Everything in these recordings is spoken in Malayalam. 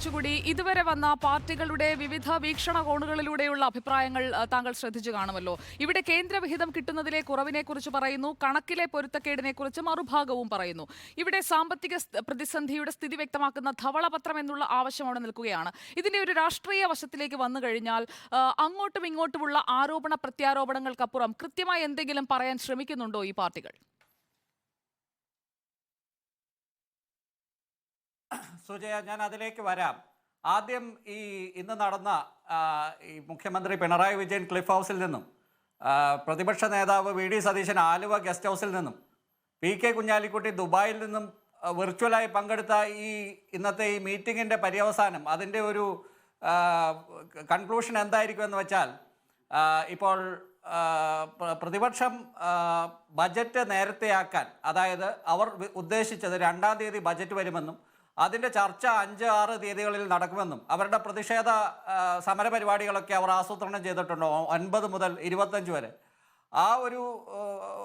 കൊച്ചുകുടി, ഇതുവരെ വന്ന പാർട്ടികളുടെ വിവിധ വീക്ഷണകോണുകളിലൂടെയുള്ള അഭിപ്രായങ്ങൾ താങ്കൾ ശ്രദ്ധിച്ചു കാണുമല്ലോ. ഇവിടെ കേന്ദ്രവിഹിതം കിട്ടുന്നതിലെ കുറവിനെക്കുറിച്ച് പറയുന്നു, കണക്കിലെ പൊരുത്തക്കേടിനെക്കുറിച്ച് മറുഭാഗവും പറയുന്നു. ഇവിടെ സാമ്പത്തിക പ്രതിസന്ധിയുടെ സ്ഥിതി വ്യക്തമാക്കുന്ന ധവളപത്രം എന്നുള്ള ആവശ്യം അവിടെ നിൽക്കുകയാണ്. ഇതിന്റെ ഒരു രാഷ്ട്രീയ വശത്തിലേക്ക് വന്നു കഴിഞ്ഞാൽ അങ്ങോട്ടും ഇങ്ങോട്ടുമുള്ള ആരോപണ പ്രത്യാരോപണങ്ങൾക്കപ്പുറം കൃത്യമായി എന്തെങ്കിലും പറയാൻ ശ്രമിക്കുന്നുണ്ടോ ഈ പാർട്ടികൾ? സുജയ, ഞാൻ അതിലേക്ക് വരാം. ആദ്യം ഇന്ന് നടന്ന ഈ മുഖ്യമന്ത്രി പിണറായി വിജയൻ ക്ലിഫ് ഹൗസിൽ നിന്നും പ്രതിപക്ഷ നേതാവ് വി.ഡി. സതീശൻ ആലുവ ഗസ്റ്റ് ഹൗസിൽ നിന്നും പി.കെ. കുഞ്ഞാലിക്കുട്ടി ദുബായിൽ നിന്നും വിർച്വലായി പങ്കെടുത്ത ഇന്നത്തെ ഈ മീറ്റിങ്ങിൻ്റെ പര്യവസാനം, അതിൻ്റെ ഒരു കൺക്ലൂഷൻ എന്തായിരിക്കുമെന്ന് വെച്ചാൽ, ഇപ്പോൾ പ്രതിപക്ഷം ബജറ്റ് നേരത്തെയാക്കാൻ, അതായത് അവർ ഉദ്ദേശിച്ചത് 2-ാം തീയതി ബജറ്റ് വരുമെന്നും അതിൻ്റെ ചർച്ച 5-6 തീയതികളിൽ നടക്കുമെന്നും അവരുടെ പ്രതിഷേധ സമരപരിപാടികളൊക്കെ അവർ ആസൂത്രണം ചെയ്തിട്ടുണ്ടോ 9 മുതൽ 25 വരെ. ആ ഒരു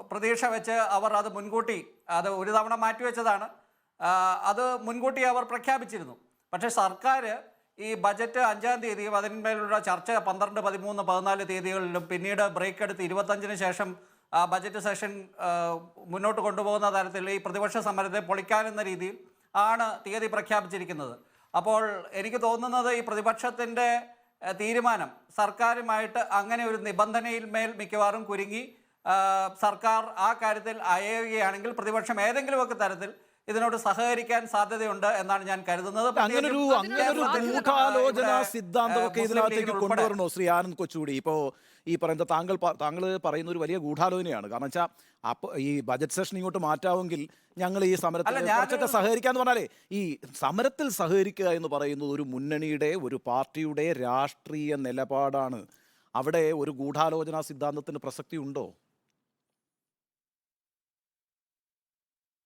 പ്രതീക്ഷ വെച്ച് അവർ അത് മുൻകൂട്ടി, അത് ഒരു തവണ മാറ്റിവെച്ചതാണ്, അത് മുൻകൂട്ടി അവർ പ്രഖ്യാപിച്ചിരുന്നു. പക്ഷേ സർക്കാർ ഈ ബജറ്റ് 5-ാം തീയതിയും അതിന്മേലുള്ള ചർച്ച 12, 13, 14 തീയതികളിലും പിന്നീട് ബ്രേക്ക് എടുത്ത് 25-ന് ശേഷം ബജറ്റ് സെഷൻ മുന്നോട്ട് കൊണ്ടുപോകുന്ന തരത്തിൽ ഈ പ്രതിപക്ഷ സമരത്തെ പൊളിക്കാനെന്ന രീതിയിൽ ആണ് തീയതി പ്രഖ്യാപിച്ചിരിക്കുന്നത്. അപ്പോൾ എനിക്ക് തോന്നുന്നത് ഈ പ്രതിപക്ഷത്തിൻ്റെ തീരുമാനം സർക്കാരുമായിട്ട് അങ്ങനെ ഒരു നിബന്ധനയിൽ മേൽ മിക്കവാറും കുരുങ്ങി സർക്കാർ ആ കാര്യത്തിൽ അയയുകയാണെങ്കിൽ പ്രതിപക്ഷം ഏതെങ്കിലുമൊക്കെ തരത്തിൽ ഇതിനോട് സഹകരിക്കാൻ സാധ്യതയുണ്ട് എന്നാണ് ഞാൻ കരുതുന്നത്. അങ്ങനൊരു ഗൂഢാലോചന സിദ്ധാന്തമൊക്കെ ഇതിനകത്തേക്ക് കൊണ്ടുവരണോ ശ്രീ ആനന്ദ് കൊച്ചുകൂടി? ഇപ്പോൾ ഈ പറയുന്നത് താങ്കൾ പറയുന്ന ഒരു വലിയ ഗൂഢാലോചനയാണ്. കാരണം വെച്ചാൽ അപ്പോൾ ഈ ബജറ്റ് സെഷൻ ഇങ്ങോട്ട് മാറ്റാമെങ്കിൽ ഞങ്ങൾ ഈ സമരത്തിൽ കുറച്ചൊക്കെ സഹകരിക്കാന്ന് പറഞ്ഞാലേ, ഈ സമരത്തിൽ സഹകരിക്കുക എന്ന് പറയുന്നത് ഒരു മുന്നണിയുടെ, ഒരു പാർട്ടിയുടെ രാഷ്ട്രീയ നിലപാടാണ്. അവിടെ ഒരു ഗൂഢാലോചന സിദ്ധാന്തത്തിന് പ്രസക്തി ഉണ്ടോ?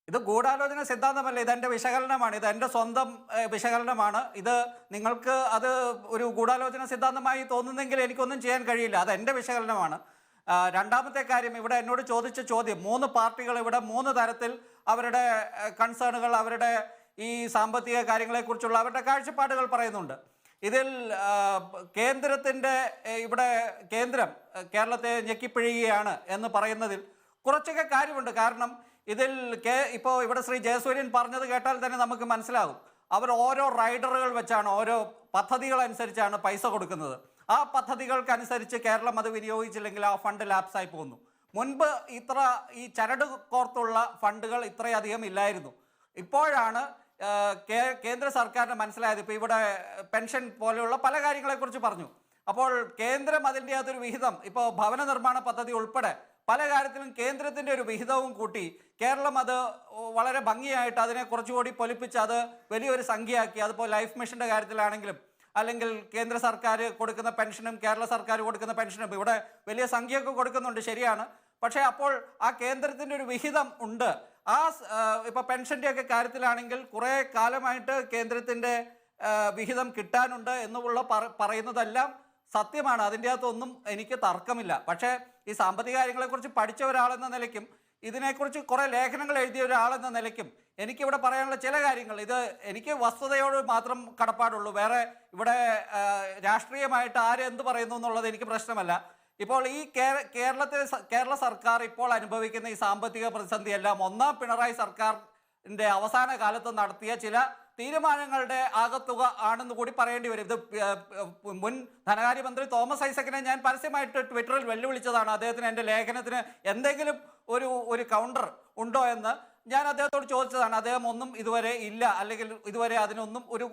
ഇത് ഗൂഢാലോചന സിദ്ധാന്തമല്ല, ഇതെൻ്റെ വിശകലനമാണ്, ഇത് എൻ്റെ സ്വന്തം വിശകലനമാണ്. ഇത് നിങ്ങൾക്ക് അത് ഒരു ഗൂഢാലോചന സിദ്ധാന്തമായി തോന്നുന്നെങ്കിൽ എനിക്കൊന്നും ചെയ്യാൻ കഴിയില്ല, അത് എൻ്റെ വിശകലനമാണ്. രണ്ടാമത്തെ കാര്യം, ഇവിടെ എന്നോട് ചോദിച്ച ചോദ്യം, 3 പാർട്ടികൾ ഇവിടെ 3 തരത്തിൽ അവരുടെ കൺസേണുകൾ, അവരുടെ ഈ സാമ്പത്തിക കാര്യങ്ങളെക്കുറിച്ചുള്ള അവരുടെ കാഴ്ചപ്പാടുകൾ പറയുന്നുണ്ട്. ഇതിൽ കേന്ദ്രത്തിൻ്റെ, ഇവിടെ കേന്ദ്രം കേരളത്തെ ഞെക്കിപ്പിഴിയുകയാണ് എന്ന് പറയുന്നതിൽ കുറച്ചൊക്കെ കാര്യമുണ്ട്. കാരണം ഇതിൽ ഇപ്പോൾ ഇവിടെ ശ്രീ ജയസൂര്യൻ പറഞ്ഞത് കേട്ടാൽ തന്നെ നമുക്ക് മനസ്സിലാകും, അവർ ഓരോ റൈഡറുകൾ വെച്ചാണ്, ഓരോ പദ്ധതികളനുസരിച്ചാണ് പൈസ കൊടുക്കുന്നത്. ആ പദ്ധതികൾക്കനുസരിച്ച് കേരളം അത് വിനിയോഗിച്ചില്ലെങ്കിൽ ആ ഫണ്ട് ലാപ്സായി പോകുന്നു. മുൻപ് ഈ ചരട് കോർത്തുള്ള ഫണ്ടുകൾ ഇത്രയധികം ഇല്ലായിരുന്നു. ഇപ്പോഴാണ് കേന്ദ്ര സർക്കാരിന് മനസ്സിലായത്. ഇപ്പോൾ ഇവിടെ പെൻഷൻ പോലെയുള്ള പല കാര്യങ്ങളെക്കുറിച്ച് പറഞ്ഞു. അപ്പോൾ കേന്ദ്രം അതിൻ്റെ അകത്തൊരു വിഹിതം, ഇപ്പോൾ ഭവന നിർമ്മാണ പദ്ധതി ഉൾപ്പെടെ പല കാര്യത്തിലും കേന്ദ്രത്തിൻ്റെ ഒരു വിഹിതവും കൂട്ടി കേരളം അത് വളരെ ഭംഗിയായിട്ട് അതിനെ കുറച്ചുകൂടി പൊലിപ്പിച്ച് അത് വലിയൊരു സംഖ്യയാക്കി. അതിപ്പോൾ ലൈഫ് മിഷൻ്റെ കാര്യത്തിലാണെങ്കിലും, അല്ലെങ്കിൽ കേന്ദ്ര സർക്കാർ കൊടുക്കുന്ന പെൻഷനും കേരള സർക്കാർ കൊടുക്കുന്ന പെൻഷനും ഇവിടെ വലിയ സംഖ്യയൊക്കെ കൊടുക്കുന്നുണ്ട്, ശരിയാണ്. പക്ഷേ അപ്പോൾ ആ കേന്ദ്രത്തിൻ്റെ ഒരു വിഹിതം ഉണ്ട്. ഇപ്പോൾ പെൻഷൻ്റെയൊക്കെ കാര്യത്തിലാണെങ്കിൽ കുറേ കാലമായിട്ട് കേന്ദ്രത്തിൻ്റെ വിഹിതം കിട്ടാനുണ്ട് എന്നുള്ള പറയുന്നതെല്ലാം സത്യമാണ്, അതിൻ്റെ അകത്തൊന്നും എനിക്ക് തർക്കമില്ല. പക്ഷേ ഈ സാമ്പത്തിക കാര്യങ്ങളെക്കുറിച്ച് പഠിച്ച ഒരാളെന്ന നിലയ്ക്കും ഇതിനെക്കുറിച്ച് കുറേ ലേഖനങ്ങൾ എഴുതിയ ഒരാളെന്ന നിലയ്ക്കും എനിക്കിവിടെ പറയാനുള്ള ചില കാര്യങ്ങൾ, ഇത് എനിക്ക് വസ്തുതയോട് മാത്രം കടപ്പാടുള്ളൂ. വേറെ ഇവിടെ രാഷ്ട്രീയമായിട്ട് ആര് എന്ത് പറയുന്നു എന്നുള്ളത് എനിക്ക് പ്രശ്നമല്ല. ഇപ്പോൾ ഈ കേരള സർക്കാർ ഇപ്പോൾ അനുഭവിക്കുന്ന ഈ സാമ്പത്തിക പ്രതിസന്ധിയെല്ലാം 1-ാം പിണറായി സർക്കാരിൻ്റെ അവസാന കാലത്ത് നടത്തിയ ചില തീരുമാനങ്ങളുടെ ആകത്തുക ആണെന്ന് കൂടി പറയേണ്ടി വരും. ഇത് മുൻ ധനകാര്യമന്ത്രി തോമസ് ഐസക്കിനെ ഞാൻ പരസ്യമായിട്ട് ട്വിറ്ററിൽ വെല്ലുവിളിച്ചതാണ്. അദ്ദേഹത്തിന് എൻ്റെ ലേഖനത്തിന് എന്തെങ്കിലും ഒരു കൗണ്ടർ ഉണ്ടോ എന്ന് ഞാൻ അദ്ദേഹത്തോട് ചോദിച്ചതാണ്. അദ്ദേഹം ഒന്നും ഇതുവരെ ഇല്ല, അല്ലെങ്കിൽ ഇതുവരെ അതിനൊന്നും ഒരു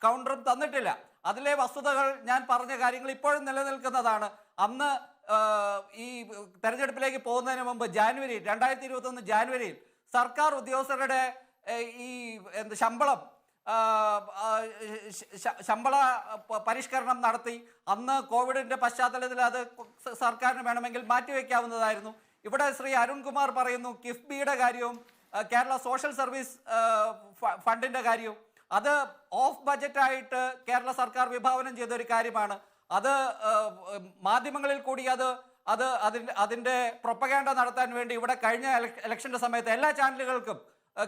കൗണ്ടറും തന്നിട്ടില്ല. അതിലെ വസ്തുതകൾ ഞാൻ പറഞ്ഞ കാര്യങ്ങൾ ഇപ്പോഴും നിലനിൽക്കുന്നതാണ്. അന്ന് ഈ തെരഞ്ഞെടുപ്പിലേക്ക് പോകുന്നതിന് മുമ്പ് 2021 ജാനുവരിയിൽ സർക്കാർ ഉദ്യോഗസ്ഥരുടെ ഈ ശമ്പള പരിഷ്കരണം നടത്തി. അന്ന് കോവിഡിൻ്റെ പശ്ചാത്തലത്തിൽ അത് സർക്കാരിന് വേണമെങ്കിൽ മാറ്റിവെക്കാവുന്നതായിരുന്നു. ഇവിടെ ശ്രീ അരുൺകുമാർ പറയുന്നു കിഫ്ബിയുടെ കാര്യവും കേരള സോഷ്യൽ സർവീസ് ഫണ്ടിൻ്റെ കാര്യവും അത് ഓഫ് ബജറ്റായിട്ട് കേരള സർക്കാർ വിഭാവനം ചെയ്ത ഒരു കാര്യമാണ്. അത് മാധ്യമങ്ങളിൽ കൂടി അതിൻ്റെ പ്രൊപ്പഗാൻഡ നടത്താൻ വേണ്ടി ഇവിടെ കഴിഞ്ഞ ഇലക്ഷൻ്റെ സമയത്ത് എല്ലാ ചാനലുകൾക്കും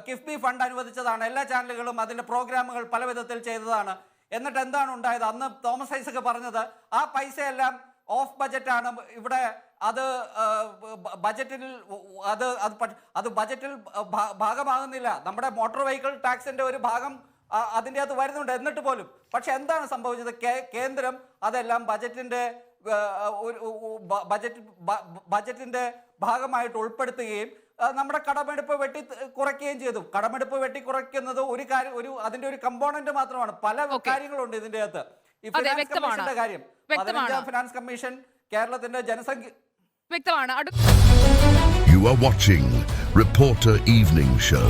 കിഫ്ബി ഫണ്ട് അനുവദിച്ചതാണ്. എല്ലാ ചാനലുകളും അതിൻ്റെ പ്രോഗ്രാമുകൾ പല വിധത്തിൽ ചെയ്തതാണ്. എന്നിട്ട് എന്താണ് ഉണ്ടായത്? അന്ന് തോമസ് ഐസക് പറഞ്ഞത് ആ പൈസയെല്ലാം ഓഫ് ബജറ്റാണ് ഇവിടെ, അത് ബജറ്റിൽ അത് ബജറ്റിൽ ഭാഗമാകുന്നില്ല. നമ്മുടെ മോട്ടോർ വെഹിക്കിൾ ടാക്സിന്റെ ഒരു ഭാഗം അതിൻ്റെ അകത്ത് വരുന്നുണ്ട്. എന്നിട്ട് പോലും പക്ഷെ എന്താണ് സംഭവിച്ചത്? കേന്ദ്രം അതെല്ലാം ബജറ്റിന്റെ ഭാഗമായിട്ട് ഉൾപ്പെടുത്തുകയും നമ്മുടെ കടമെടുപ്പ് കുറയ്ക്കുകയും ചെയ്തു. കടമെടുപ്പ് കുറയ്ക്കുന്നത് ഒരു അതിന്റെ ഒരു കമ്പോണന്റ് മാത്രമാണ്. പല കാര്യങ്ങളുണ്ട് ഇതിന്റെ അകത്ത്. ഈ ഫിനാൻസ് കമ്മീഷന്റെ കാര്യം, 15ാം ഫിനാൻസ് കമ്മീഷൻ കേരളത്തിന്റെ ജനസംഖ്യ വ്യക്തമാണ്. You are watching Reporter Evening Show.